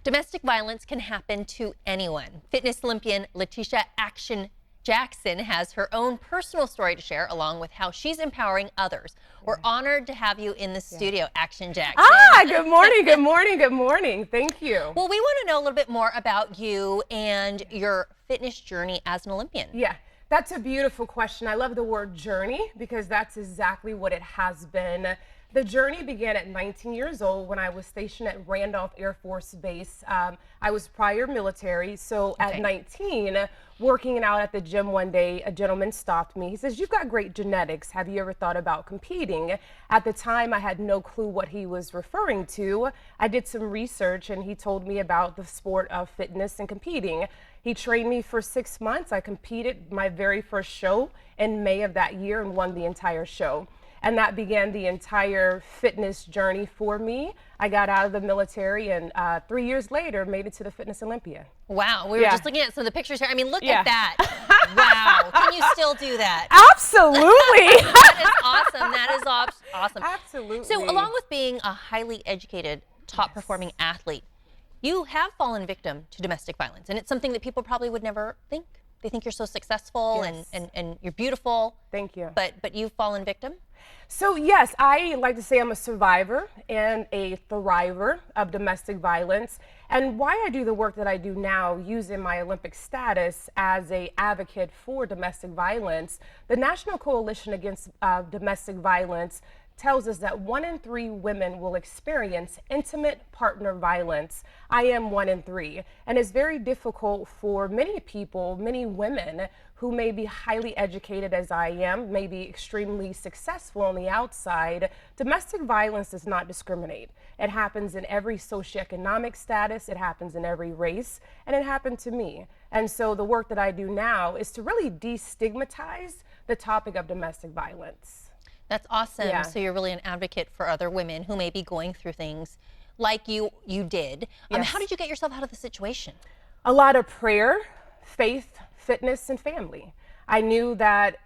Domestic violence can happen to anyone. Fitness Olympian Letitia Action Jackson has her own personal story to share, along with how she's empowering others. We're honored to have you in the studio, Action Jackson. Good morning, good morning, good morning. Thank you. Well, we want to know a little bit more about you and your fitness journey as an Olympian. Yeah, that's a beautiful question. I love the word journey because that's exactly what it has been. The journey began at 19 years old when I was stationed at Randolph Air Force Base. I was prior military, so at 19, working out at the gym one day, a gentleman stopped me. He says, "You've got great genetics. Have you ever thought about competing?" At the time, I had no clue what he was referring to. I did some research and he told me about the sport of fitness and competing. He trained me for 6 months. I competed my very first show in May of that year and won the entire show. And that began the entire fitness journey for me. I got out of the military and 3 years later made it to the Fitness Olympian. Wow, we were just looking at some of the pictures here. I mean, look at that. Wow, can you still do that? Absolutely. That is awesome. That is awesome. Absolutely. So along with being a highly educated, top performing athlete, you have fallen victim to domestic violence. And it's something that people probably would never think. They think you're so successful and you're beautiful. Thank you. But you've fallen victim? So yes, I like to say I'm a survivor and a thriver of domestic violence. And why I do the work that I do now, using my Olympic status as an advocate for domestic violence, the National Coalition Against Domestic Violence tells us that 1 in 3 women will experience intimate partner violence. I am 1 in 3. And it's very difficult for many people, many women who may be highly educated as I am, may be extremely successful on the outside. Domestic violence does not discriminate. It happens in every socioeconomic status, it happens in every race, and it happened to me. And so the work that I do now is to really destigmatize the topic of domestic violence. That's awesome. Yeah. So you're really an advocate for other women who may be going through things like you did. Yes. How did you get yourself out of the situation? A lot of prayer, faith, fitness, and family. I knew that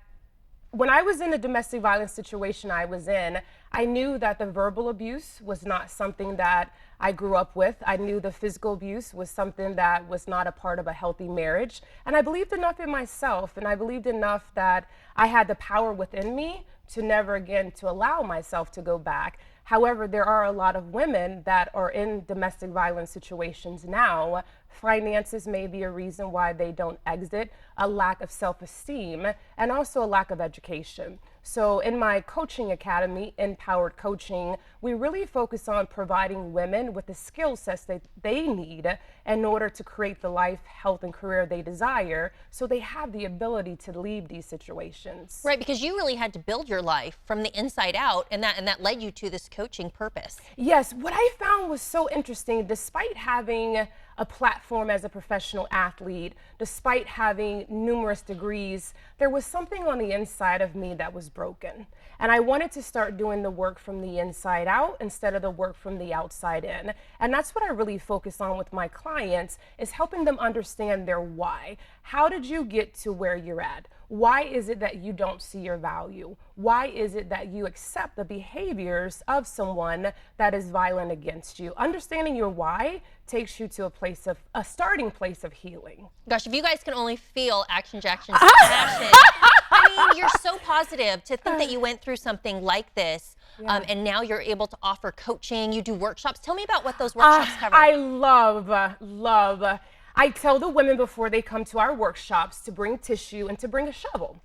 when I was in the domestic violence situation I was in, I knew that the verbal abuse was not something that I grew up with. I knew the physical abuse was something that was not a part of a healthy marriage. And I believed enough in myself, and I believed enough that I had the power within me to never again to allow myself to go back. However, there are a lot of women that are in domestic violence situations now. Finances may be a reason why they don't exit, a lack of self-esteem, and also a lack of education. So in my coaching academy, Empowered Coaching, we really focus on providing women with the skill sets that they need in order to create the life, health, and career they desire, so they have the ability to leave these situations. Right, because you really had to build your life from the inside out, and that led you to this coaching purpose. Yes, what I found was so interesting, despite having a platform as a professional athlete, despite having numerous degrees, there was something on the inside of me that was broken. And I wanted to start doing the work from the inside out instead of the work from the outside in. And that's what I really focus on with my clients, is helping them understand their why. How did you get to where you're at? Why is it that you don't see your value? Why is it that you accept the behaviors of someone that is violent against you? Understanding your why takes you to a starting place of healing. Gosh, if you guys can only feel Action Jackson's passion. I mean, you're so positive to think that you went through something like this, and now you're able to offer coaching. You do workshops. Tell me about what those workshops cover. I love. I tell the women before they come to our workshops to bring tissue and to bring a shovel.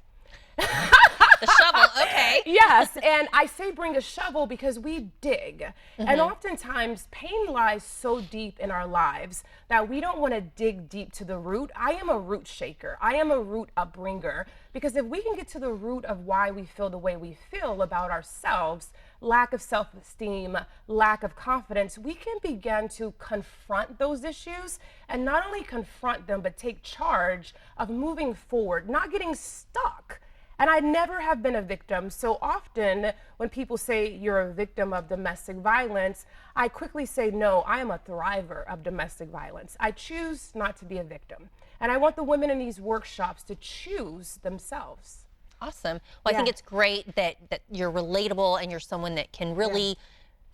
The shovel, okay. Yes, and I say bring a shovel because we dig. And oftentimes pain lies so deep in our lives that we don't want to dig deep to the root. I am a root shaker. I am a root upbringer, because if we can get to the root of why we feel the way we feel about ourselves, lack of self-esteem, lack of confidence, we can begin to confront those issues, and not only confront them, but take charge of moving forward, not getting stuck. And I never have been a victim. So often when people say you're a victim of domestic violence, I quickly say, no, I am a thriver of domestic violence. I choose not to be a victim. And I want the women in these workshops to choose themselves. Awesome. Well, I think it's great that you're relatable and you're someone that can really,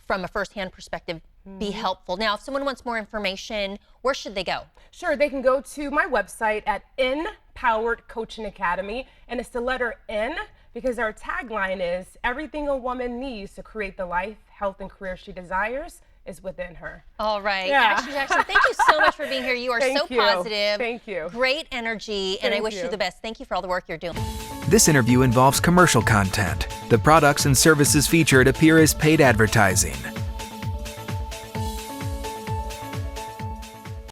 from a firsthand perspective, be helpful. Now, if someone wants more information, where should they go? Sure, they can go to my website at Empowered Coaching Academy, and it's the letter N because our tagline is everything a woman needs to create the life, health, and career she desires is within her. All right. Yeah. Jackson, thank you so much for being here. You are so positive. Thank you. Great energy, and I wish you the best. Thank you for all the work you're doing. This interview involves commercial content. The products and services featured appear as paid advertising.